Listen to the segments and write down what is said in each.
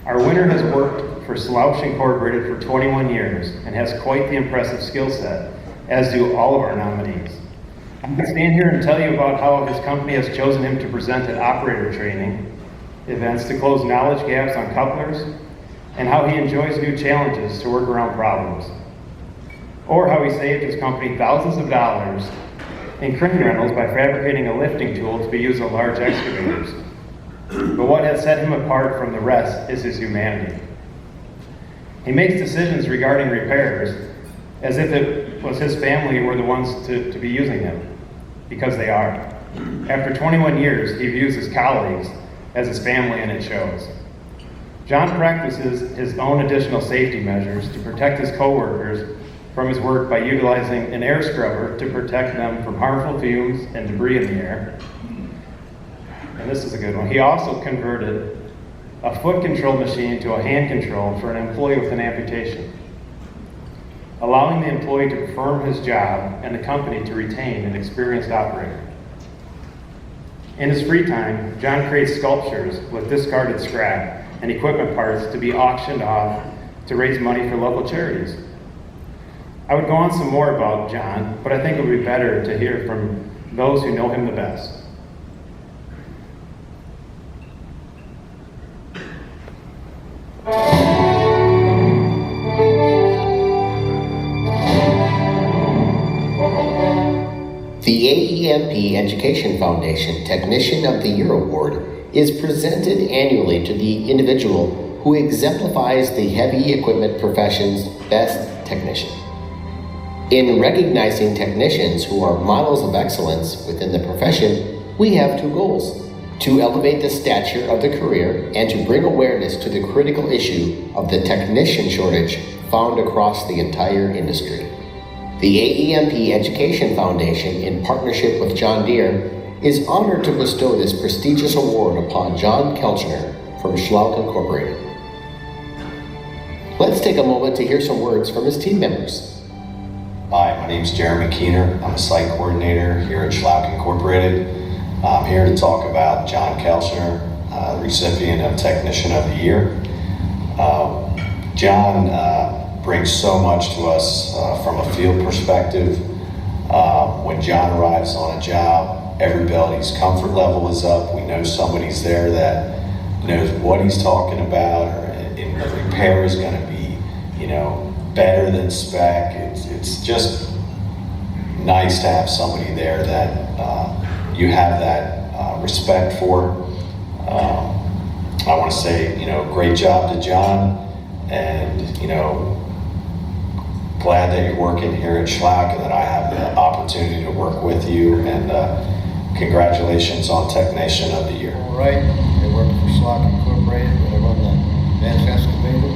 Our winner has worked for Schlouch Incorporated for 21 years and has quite the impressive skill set, as do all of our nominees. I can stand here and tell you about how his company has chosen him to present at operator training events to close knowledge gaps on couplers, and how he enjoys new challenges to work around problems. Or how he saved his company thousands of dollars in crane rentals by fabricating a lifting tool to be used on large excavators. But what has set him apart from the rest is his humanity. He makes decisions regarding repairs as if it was his family were the ones to be using them, because they are. After 21 years, he views his colleagues as his family, and it shows. John practices his own additional safety measures to protect his coworkers from his work by utilizing an air scrubber to protect them from harmful fumes and debris in the air. And this is a good one. He also converted a foot control machine to a hand control for an employee with an amputation, allowing the employee to perform his job and the company to retain an experienced operator. In his free time, John creates sculptures with discarded scrap and equipment parts to be auctioned off to raise money for local charities. I would go on some more about John, but I think it would be better to hear from those who know him the best. The AEMP Education Foundation Technician of the Year Award is presented annually to the individual who exemplifies the heavy equipment profession's best technician. In recognizing technicians who are models of excellence within the profession, we have two goals: to elevate the stature of the career and to bring awareness to the critical issue of the technician shortage found across the entire industry. The AEMP Education Foundation, in partnership with John Deere, is honored to bestow this prestigious award upon John Kelchner from Schlouch Incorporated. Let's take a moment to hear some words from his team members. Hi, my name is Jeremy Keener. I'm a site coordinator here at Schlouch Incorporated. I'm here to talk about John Kelchner, recipient of Technician of the Year. John brings so much to us from a field perspective. When John arrives on a job, everybody's comfort level is up. We know somebody's there that knows what he's talking about, and the repair is going to be, better than spec. It's just nice to have somebody there that you have that respect for. I want to say, great job to John, and glad that you're working here at Schlouch and that I have the opportunity to work with you, and congratulations on Technician of the Year. All right, I work for Schlouch Incorporated, where I run the advanced excavator.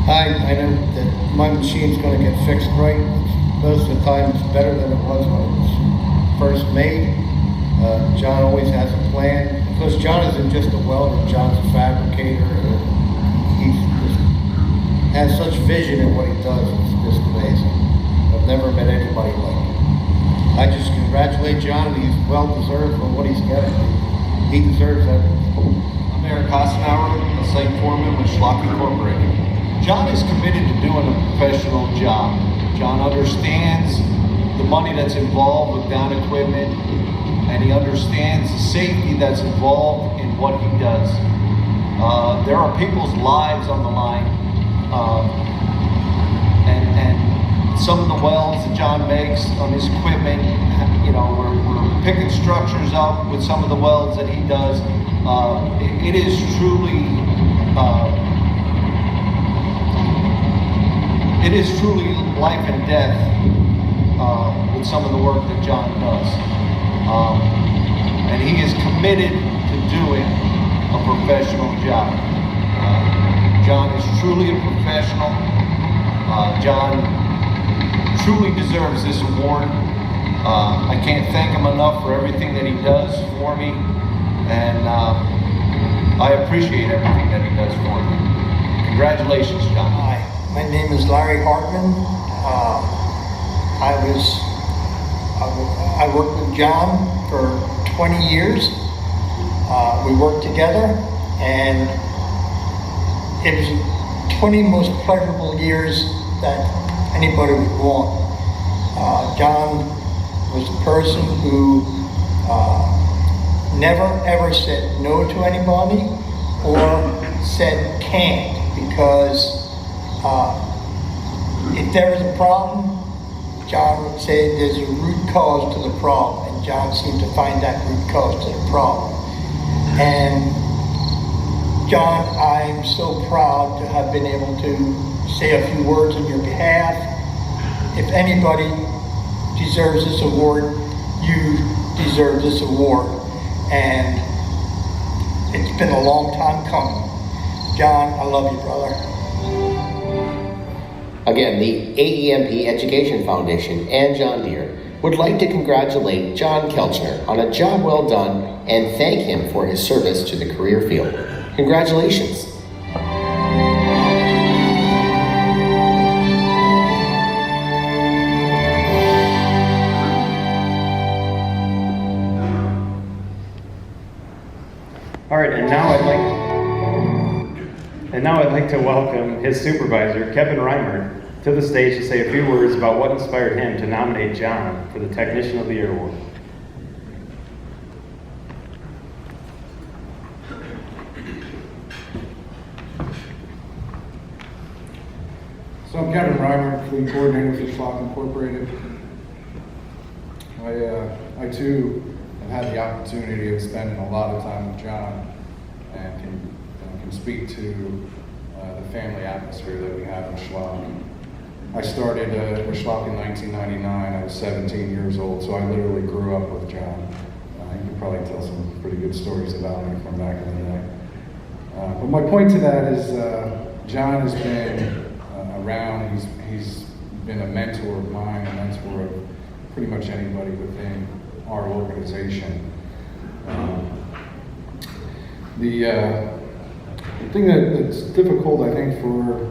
I know that my machine's going to get fixed right. Most of the time it's better than it was when it was first made. John always has a plan. Because John isn't just a welder, John's a fabricator. He has such vision in what he does, it's just amazing. I've never met anybody like him. I just congratulate John, and he's well deserved for what he's getting. He deserves everything. I'm Eric Hassenauer, a site foreman with Schlouch Incorporated. John is committed to doing a professional job. John understands the money that's involved with down equipment, and he understands the safety that's involved in what he does. There are people's lives on the line, and some of the welds that John makes on his equipment, we're picking structures up with some of the welds that he does. It is truly life and death with some of the work that John does. And he is committed to doing a professional job. John is truly a professional. John truly deserves this award. I can't thank him enough for everything that he does for me, and I appreciate everything that he does for me. Congratulations, John. Hi, my name is Larry Hartman. I worked with John for 20 years. We worked together, and it was 20 most pleasurable years that anybody would want. John was a person who never ever said no to anybody or said can't, because if there is a problem, John would say there's a root cause to the problem, and John seemed to find that root cause to the problem. And John, I'm so proud to have been able to say a few words on your behalf. If anybody deserves this award, you deserve this award. And it's been a long time coming. John, I love you, brother. Again, the AEMP Education Foundation and John Deere would like to congratulate John Kelchner on a job well done and thank him for his service to the career field. Congratulations. All right, and now I'd like to welcome his supervisor, Kevin Reimer, to the stage to say a few words about what inspired him to nominate John for the Technician of the Year award. So I'm Kevin Reimer, Fleet Coordinator for Schlouch Incorporated. I too have had the opportunity of spending a lot of time with John and can speak to the family atmosphere that we have in Schlouch. I started with Schlouch in 1999. I was 17 years old, so I literally grew up with John. You can probably tell some pretty good stories about me from back in the day. But my point to that is John has been around. He's been a mentor of mine, a mentor of pretty much anybody within our organization. The thing that's difficult, I think, for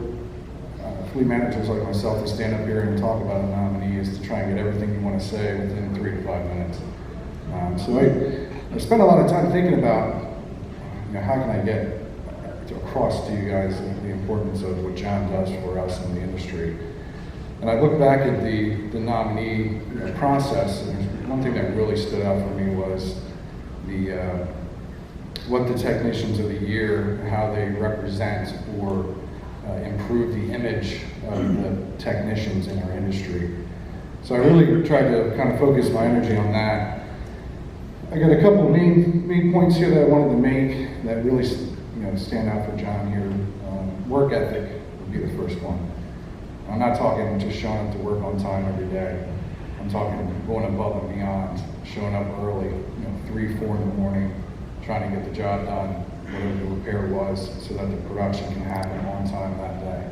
fleet managers like myself to stand up here and talk about a nominee is to try and get everything you want to say within 3 to 5 minutes. So I spent a lot of time thinking about, how can I get across to you guys the importance of what John does for us in the industry. And I look back at the nominee process, and one thing that really stood out for me was what the Technicians of the Year, how they represent or improve the image of the technicians in our industry. So I really tried to kind of focus my energy on that. I got a couple of main points here that I wanted to make that really stand out for John here. Work ethic would be the first one. I'm not talking just showing up to work on time every day. I'm talking going above and beyond, showing up early, 3, 4 in the morning, trying to get the job done, whatever the repair was, so that the production can happen on time that day.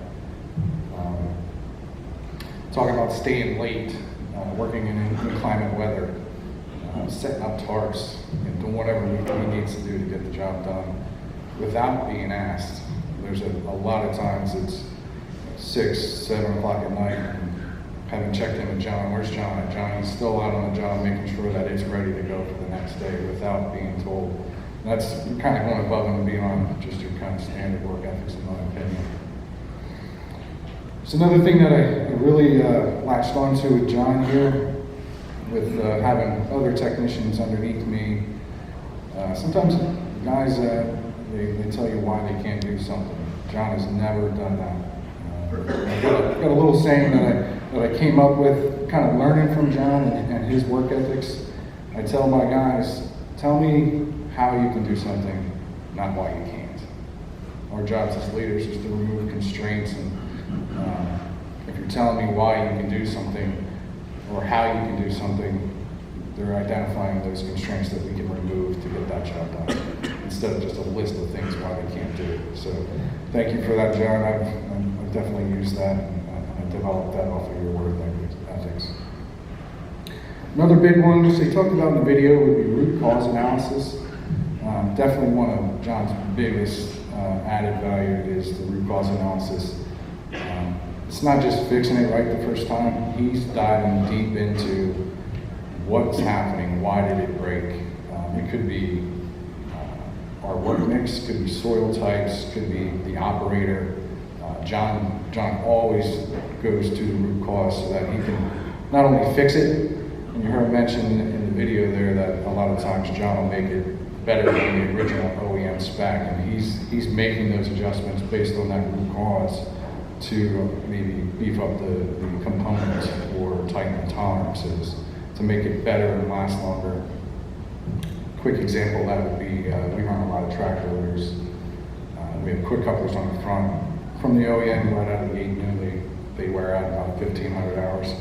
Talking about staying late, working in inclement weather, setting up tarps, doing whatever he needs to do to get the job done without being asked. There's a lot of times it's 6, 7 o'clock at night, and haven't checked in with John. Where's John at? John, he's still out on the job making sure that it's ready to go for the next day without being told. And that's kind of going above and beyond just your kind of standard work ethics, in my opinion. So another thing that I really latched onto with John here, with having other technicians underneath me, sometimes guys, they tell you why they can't do something. John has never done that. I've got a little saying that I came up with, kind of learning from John and his work ethics. I tell my guys, tell me how you can do something, not why you can't. Our jobs as leaders is to remove constraints, and if you're telling me why you can do something or how you can do something, they're identifying those constraints that we can remove to get that job done, instead of just a list of things why they can't do it. So thank you for that, John. I've definitely used that, and I developed that off of your work ethics. Another big one, which they talked about in the video, would be root cause analysis. Definitely one of John's biggest added value is the root cause analysis. It's not just fixing it right the first time. He's diving deep into what's happening, why did it break. It could be our work mix, could be soil types, could be the operator. John always goes to the root cause so that he can not only fix it, and you heard mention in the video there that a lot of times John will make it better than the original OEM spec, and he's making those adjustments based on that root cause to maybe beef up the components or tighten the tolerances to make it better and last longer. Quick example of that would be, we run a lot of tractor loaders. We have quick couplers on the front. From the OEM right out of the gate, they wear out about 1,500 hours.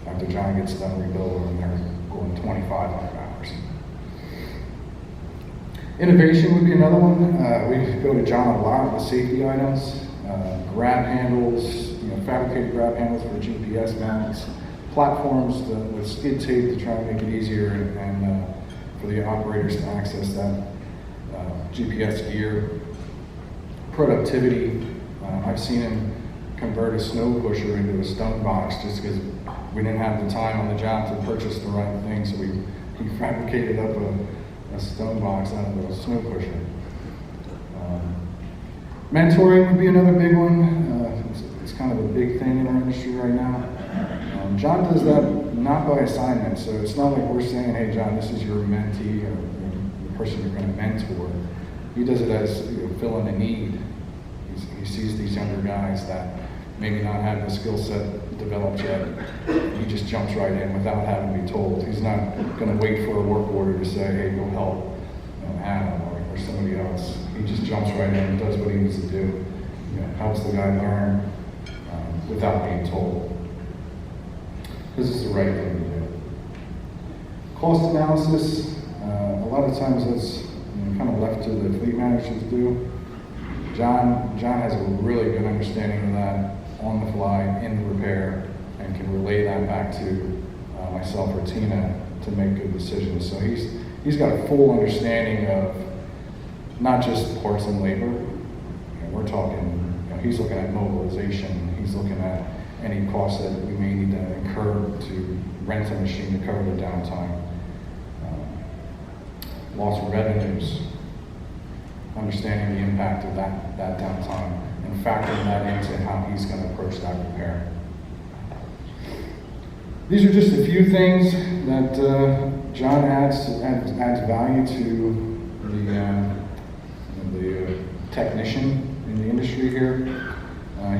After John gets done rebuilding them, they're going 2,500 hours. Innovation would be another one. We go to John a lot with safety items, grab handles, fabricated grab handles for GPS mounts, platforms with skid tape to try and make it easier and for the operators to access that GPS gear. Productivity. I've seen him convert a snow pusher into a stone box just because we didn't have the time on the job to purchase the right thing, so he fabricated up a stone box out of a snow pusher. Mentoring would be another big one. It's kind of a big thing in our industry right now. John does that not by assignment, so it's not like we're saying, hey John, this is your mentee or the person you're going to mentor. He does it as filling a need. He sees these younger guys that maybe not have the skill set developed yet. He just jumps right in without having to be told. He's not going to wait for a work order to say, hey, go help Adam or somebody else. He just jumps right in and does what he needs to do. Helps the guy learn without being told. This is the right thing to do. Cost analysis, a lot of times that's kind of left to the fleet managers to do. John has a really good understanding of that on the fly, in the repair, and can relay that back to myself or Tina to make good decisions. So he's got a full understanding of not just parts and labor. We're talking, he's looking at mobilization, he's looking at any costs that we may need to incur to rent a machine to cover the downtime. Loss of revenues, understanding the impact of that downtime and factoring that into how he's going to approach that repair. These are just a few things that John adds value to the technician in the industry here.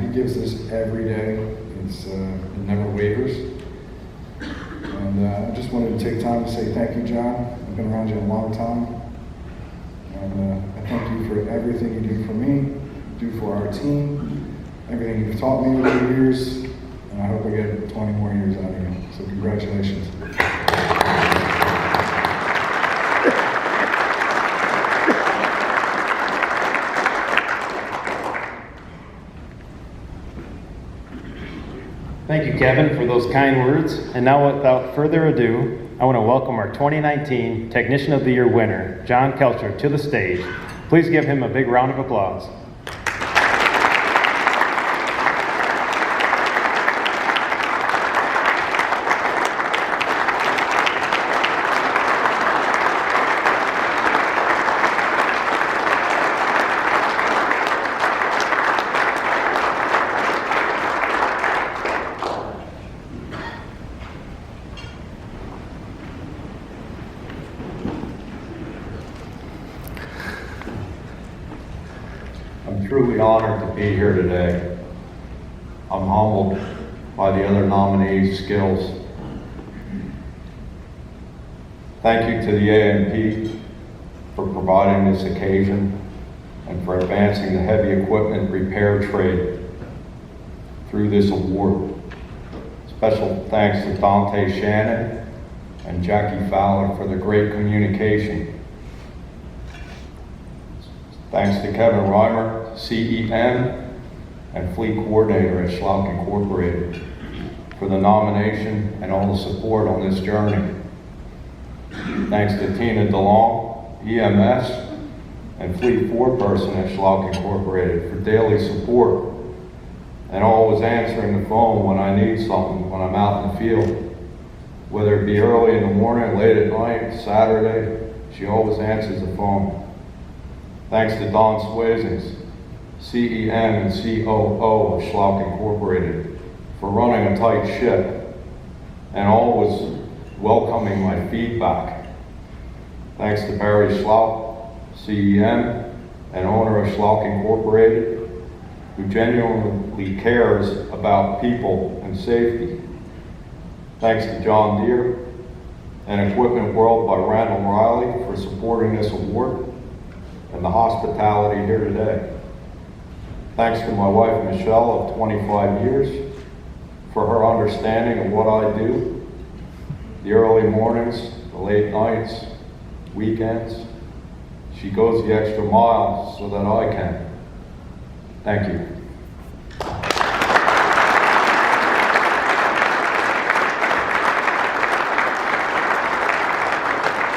He gives this every day. It never wavers. And I just wanted to take time to say thank you, John. I've been around you a long time. And I thank you for everything you do for me, do for our team, everything you've taught me over the years, and I hope I get 20 more years out of you. So congratulations. Thank you, Kevin, for those kind words. And now, without further ado, I want to welcome our 2019 Technician of the Year winner, John Kelchner, to the stage. Please give him a big round of applause. I'm truly honored to be here today. I'm humbled by the other nominees' skills. Thank you to the AEMP for providing this occasion and for advancing the heavy equipment repair trade through this award. Special thanks to Dante Shannon and Jackie Fowler for the great communication. Thanks to Kevin Reimer, CEM, and Fleet Coordinator at Schlouch Incorporated for the nomination and all the support on this journey. Thanks to Tina DeLong, EMS, and Fleet Foreperson at Schlouch Incorporated for daily support and always answering the phone when I need something when I'm out in the field. Whether it be early in the morning, late at night, Saturday, she always answers the phone. Thanks to Don Swazings, CEM and COO of Schlouch Incorporated, for running a tight ship and always welcoming my feedback. Thanks to Barry Schlouch, CEM and owner of Schlouch Incorporated, who genuinely cares about people and safety. Thanks to John Deere and Equipment World by Randall Riley for supporting this award and the hospitality here today. Thanks to my wife Michelle of 25 years for her understanding of what I do, the early mornings, the late nights, weekends. She goes the extra mile so that I can. Thank you.